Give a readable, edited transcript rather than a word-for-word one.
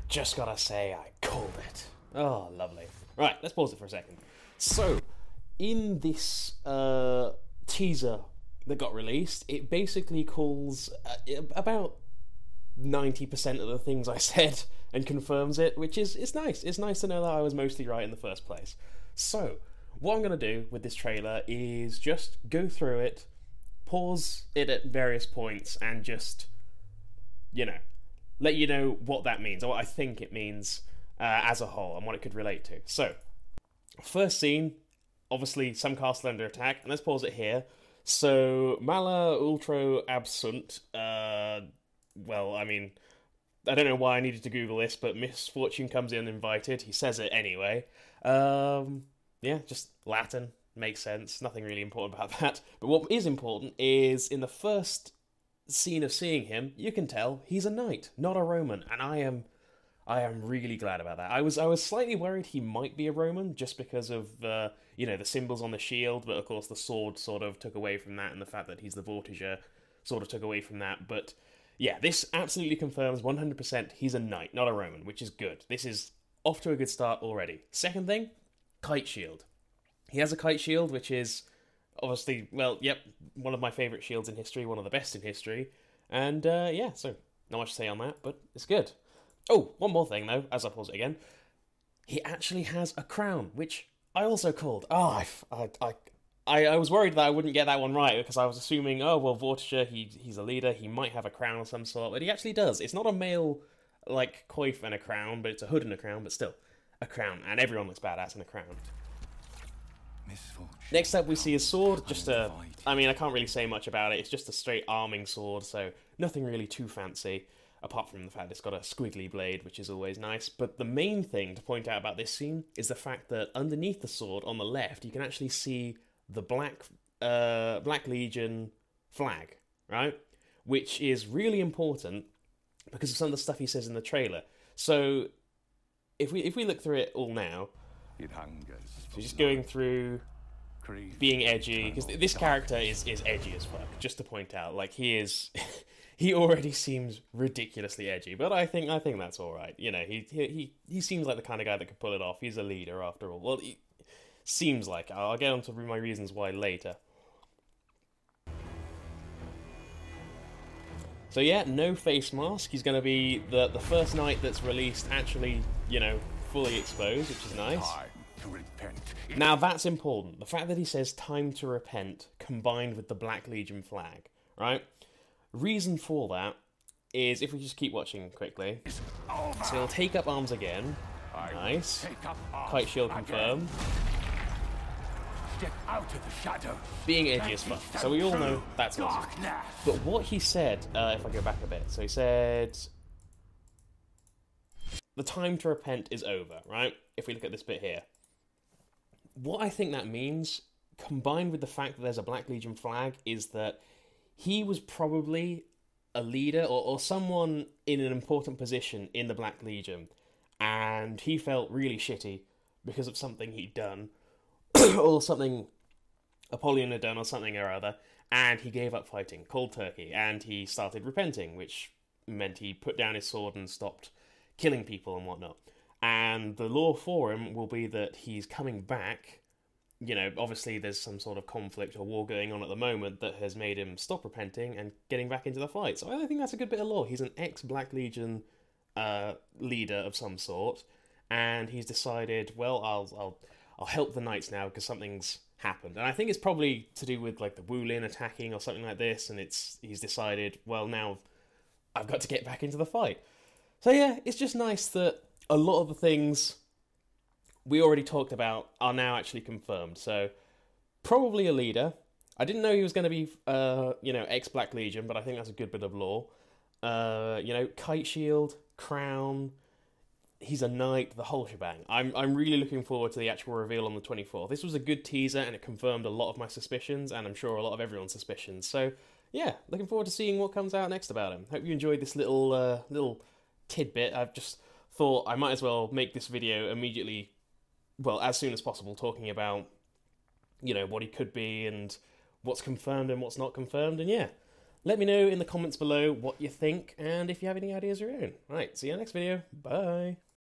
Just gotta say, I called it. Oh, lovely. Right, let's pause it for a second. So, in this teaser that got released, it basically calls about 90% of the things I said and confirms it, which is it's nice. It's nice to know that I was mostly right in the first place. So, what I'm going to do with this trailer is just go through it, pause it at various points, and just, let you know what that means, or what I think it means as a whole, and what it could relate to. So, first scene, obviously some castle under attack, and let's pause it here. So, Mala Ultro Absunt, well, I mean, I don't know why I needed to Google this, but misfortune comes in uninvited. He says it anyway. Yeah, just Latin, makes sense, nothing really important about that. But what is important is, in the first scene of seeing him, you can tell he's a knight, not a Roman, and I am really glad about that. I was slightly worried he might be a Roman, just because of, the symbols on the shield, but of course the sword sort of took away from that, and the fact that he's the VORTIGER sort of took away from that, but yeah, this absolutely confirms 100% he's a knight, not a Roman, which is good. This is off to a good start already. Second thing, kite shield. He has a kite shield, which is obviously, well, yep, one of my favourite shields in history, one of the best in history, and yeah, so not much to say on that, but it's good. Oh, one more thing though, as I pause it again, he actually has a crown, which I also called. Oh, I was worried that I wouldn't get that one right, because I was assuming, oh, well, Vortiger, he's a leader, he might have a crown of some sort, but he actually does. It's not a male, coif and a crown, but it's a hood and a crown, but still, a crown, and everyone looks badass in a crown. Next up, we see his sword, I can't really say much about it, it's just a straight arming sword, so nothing really too fancy, apart from the fact it's got a squiggly blade, which is always nice. But the main thing to point out about this scene is the fact that underneath the sword, on the left, you can actually see the Black Legion flag, right? Which is really important because of some of the stuff he says in the trailer. So, if we look through it all now, so just going through being edgy, because this character is edgy as fuck, just to point out, he is, he already seems ridiculously edgy, but I think that's alright, he seems like the kind of guy that could pull it off. He's a leader after all. Well, he seems like, I'll get on to my reasons why later. So yeah, no face mask. He's going to be the first knight that's released actually, fully exposed, which is nice. Now that's important. The fact that he says time to repent combined with the Black Legion flag, right? Reason for that is, if we just keep watching quickly, so he'll take up arms again. Nice. Kite shield confirmed. Being edgy as fuck. So we all know that's awesome. But what he said, if I go back a bit, so he said, the time to repent is over, right? If we look at this bit here. What I think that means, combined with the fact that there's a Black Legion flag, is that he was probably a leader or someone in an important position in the Black Legion, and he felt really shitty because of something he'd done, or something Apollyon had done, or something or other, and he gave up fighting, cold turkey, and he started repenting, which meant he put down his sword and stopped killing people and whatnot. And the lore for him will be that he's coming back. Obviously there's some sort of conflict or war going on at the moment that has made him stop repenting and getting back into the fight. So I think that's a good bit of lore. He's an ex-Black Legion leader of some sort, and he's decided, well, I'll help the knights now because something's happened. And I think it's probably to do with the Wulin attacking or something like this, and he's decided, well, now I've got to get back into the fight. So yeah, it's just nice that a lot of the things we already talked about are now actually confirmed. So, probably a leader. I didn't know he was going to be, ex-Black Legion, but I think that's a good bit of lore. Kite shield, crown, he's a knight, the whole shebang. I'm really looking forward to the actual reveal on the 24th. This was a good teaser, and it confirmed a lot of my suspicions, and I'm sure a lot of everyone's suspicions. So, yeah, looking forward to seeing what comes out next about him. Hope you enjoyed this little tidbit. I've just thought I might as well make this video immediately, well, as soon as possible, talking about, what he could be and what's confirmed and what's not confirmed, and yeah, Let me know in the comments below what you think, and if you have any ideas of your own. Right, see you in the next video. Bye.